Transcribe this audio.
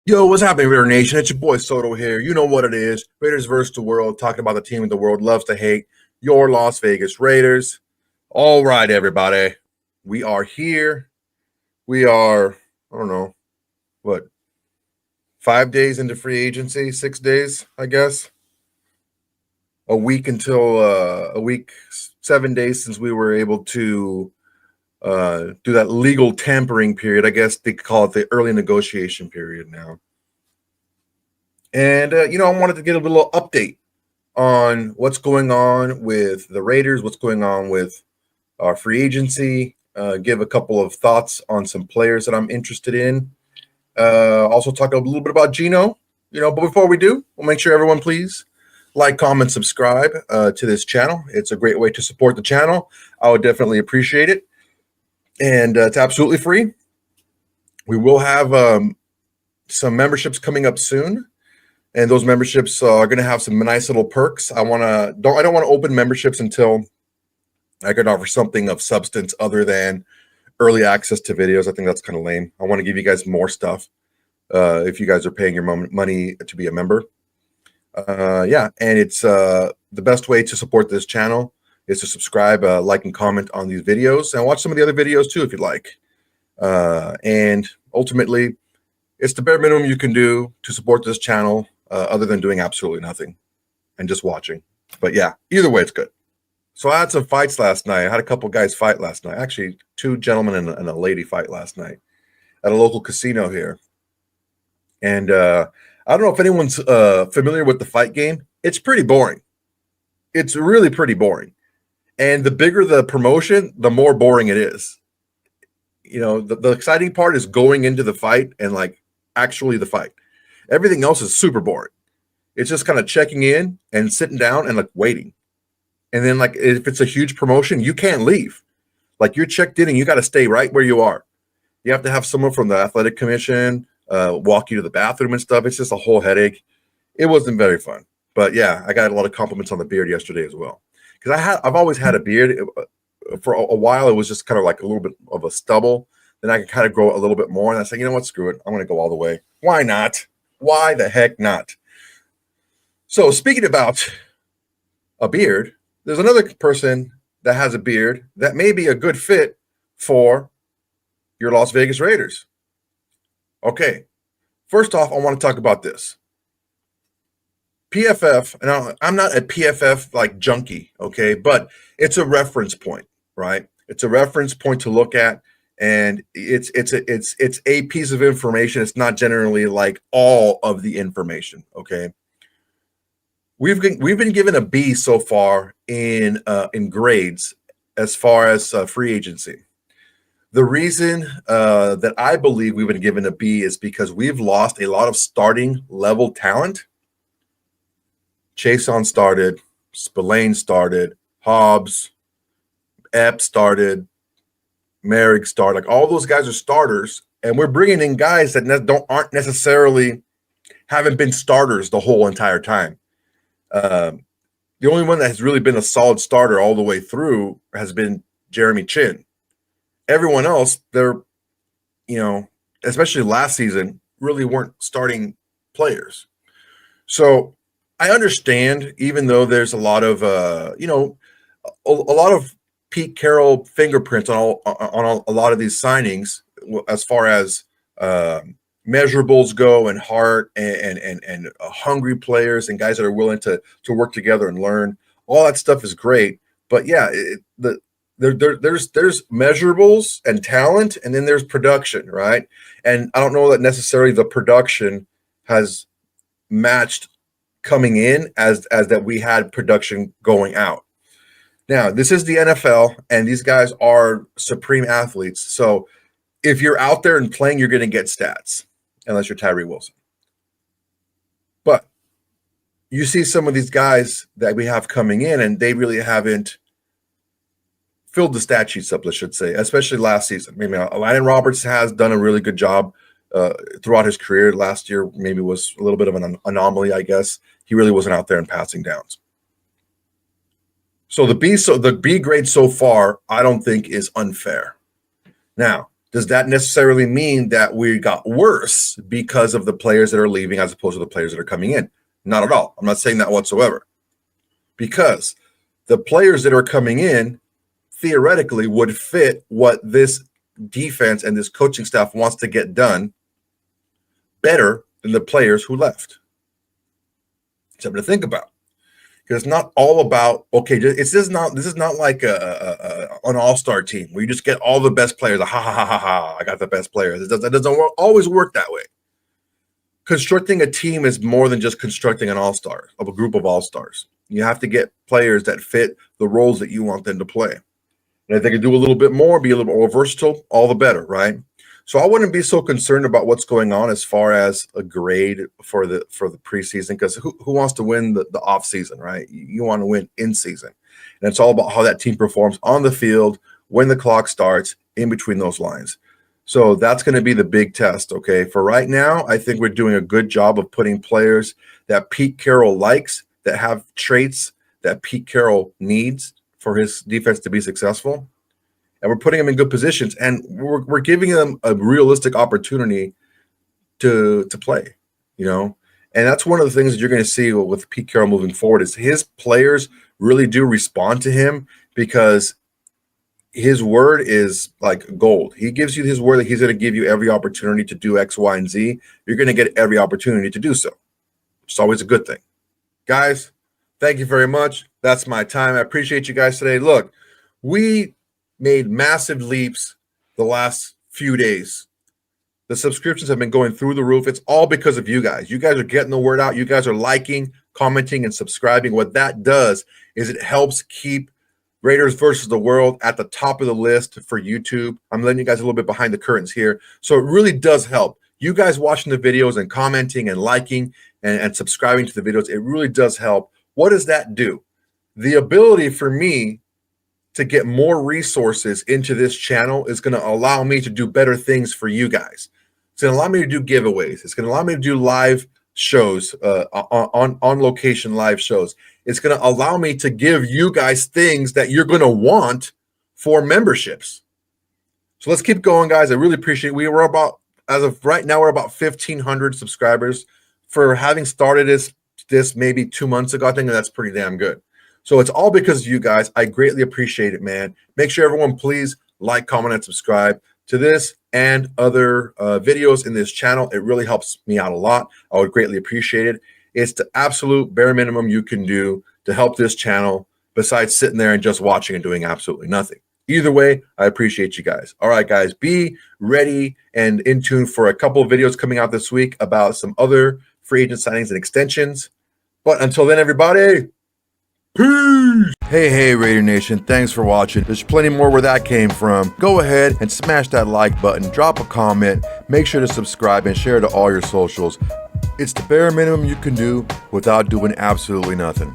Yo, what's happening, Raider Nation? It's your boy Soto here. You know what it is. Raiders versus the world, talking about the team the world loves to hate, your Las Vegas Raiders. All right, everybody. We are here. We are, I don't know, what, 5 days into free agency, 6 days, I guess. A week until a week, 7 days since we were able to do that legal tampering period. I guess they call it the early negotiation period now. And, I wanted to get a little update on what's going on with the Raiders, what's going on with our free agency, give a couple of thoughts on some players that I'm interested in. Also talk a little bit about Gino, but before we do, we'll make sure everyone please like, comment, subscribe to this channel. It's a great way to support the channel. I would definitely appreciate it. And it's absolutely free. We will have some memberships coming up soon. And those memberships are going to have some nice little perks. I don't want to open memberships until I can offer something of substance other than early access to videos. I think that's kind of lame. I want to give you guys more stuff if you guys are paying your money to be a member. And it's the best way to support this channel is to subscribe, like, and comment on these videos, and watch some of the other videos too if you'd like. And ultimately, it's the bare minimum you can do to support this channel. Other than doing absolutely nothing and just watching. But yeah, either way, it's good. So I had some fights last night. I had a couple guys fight last night. Actually, two gentlemen and a lady fight last night at a local casino here. And I don't know if anyone's familiar with the fight game. It's pretty boring. It's really pretty boring. And the bigger the promotion, the more boring it is. The exciting part is going into the fight and actually the fight. Everything else is super boring. It's just kind of checking in and sitting down and waiting. And then if it's a huge promotion, you can't leave. You're checked in and you got to stay right where you are. You have to have someone from the athletic commission walk you to the bathroom and stuff. It's just a whole headache. It wasn't very fun. But yeah, I got a lot of compliments on the beard yesterday as well. Because I've always had a beard. For a while, it was just kind of a little bit of a stubble. Then I could kind of grow a little bit more. And I said, you know what, screw it. I'm going to go all the way. Why not? Why the heck not? So speaking about a beard, there's another person that has a beard that may be a good fit for your Las Vegas Raiders. Okay, first off, I want to talk about this. PFF, and I'm not a PFF junkie, okay, but it's a reference point, right? It's a reference point to look at. And it's a piece of information. It's not generally all of the information. Okay, we've been given a B so far in grades as far as free agency. The reason that I believe we've been given a B is because we've lost a lot of starting level talent. Chason started, Spillane started, Hobbs, Epps started. Merrick started. All those guys are starters, and we're bringing in guys that haven't been starters the whole entire time. The only one that has really been a solid starter all the way through has been Jeremy Chin. Everyone else, they're, especially last season, really weren't starting players. So I understand, even though there's a lot of, a lot of Pete Carroll fingerprints on a lot of these signings as far as measurables go, and heart and hungry players and guys that are willing to work together and learn. All that stuff is great, but yeah, there's measurables and talent, and then there's production, right? And I don't know that necessarily the production has matched coming in as that we had production going out. Now, this is the NFL, and these guys are supreme athletes. So if you're out there and playing, you're going to get stats, unless you're Tyree Wilson. But you see some of these guys that we have coming in, and they really haven't filled the stat sheets up, I should say, especially last season. Maybe Landon Roberts has done a really good job throughout his career. Last year maybe was a little bit of an anomaly, I guess. He really wasn't out there in passing downs. So the B grade so far, I don't think is unfair. Now, Does that necessarily mean that we got worse because of the players that are leaving as opposed to the players that are coming in? Not at all. I'm not saying that whatsoever. Because the players that are coming in theoretically would fit what this defense and this coaching staff wants to get done better than the players who left. Something to think about. Because it's not all about, okay, this is not like an all-star team where you just get all the best players. Ha ha ha ha ha! I got the best players. It doesn't always work that way. Constructing a team is more than just constructing an all-star of a group of all-stars. You have to get players that fit the roles that you want them to play. And if they can do a little bit more, be a little more versatile, all the better, right? So I wouldn't be so concerned about what's going on as far as a grade for the preseason, because who wants to win the off season, right? You want to win in season. And it's all about how that team performs on the field when the clock starts in between those lines. So that's going to be the big test, okay? For right now, I think we're doing a good job of putting players that Pete Carroll likes, that have traits that Pete Carroll needs for his defense to be successful. And we're putting them in good positions, and we're giving them a realistic opportunity to play, you know? And that's one of the things that you're going to see with Pete Carroll moving forward is his players really do respond to him because his word is like gold. He gives you his word that he's going to give you every opportunity to do X, Y, and Z. You're going to get every opportunity to do so. It's always a good thing. Guys, thank you very much. That's my time. I appreciate you guys today. Look, we made massive leaps the last few days. The subscriptions have been going through the roof. It's all because of you guys. You guys are getting the word out. You guys are liking, commenting, and subscribing. What that does is it helps keep Raiders versus the World at the top of the list for YouTube. I'm letting you guys a little bit behind the curtains here. So it really does help. You guys watching the videos and commenting and liking and subscribing to the videos, it really does help. What does that do? The ability for me to get more resources into this channel is going to allow me to do better things for you guys. It's going to allow me to do giveaways. It's going to allow me to do live shows, on location live shows. It's going to allow me to give you guys things that you're going to want for memberships. So let's keep going, guys. I really appreciate it. We're about, as of right now, we're about 1,500 subscribers. For having started this maybe 2 months ago, I think that's pretty damn good. So it's all because of you guys. I greatly appreciate it, man. Make sure everyone please like, comment, and subscribe to this and other videos in this channel. It really helps me out a lot. I would greatly appreciate it. It's the absolute bare minimum you can do to help this channel besides sitting there and just watching and doing absolutely nothing. Either way, I appreciate you guys. All right, guys, be ready and in tune for a couple of videos coming out this week about some other free agent signings and extensions. But until then, everybody, peace. Hey, Raider Nation, thanks for watching. There's plenty more where that came from. Go ahead and smash that like button, drop a comment, make sure to subscribe and share to all your socials. It's the bare minimum you can do without doing absolutely nothing.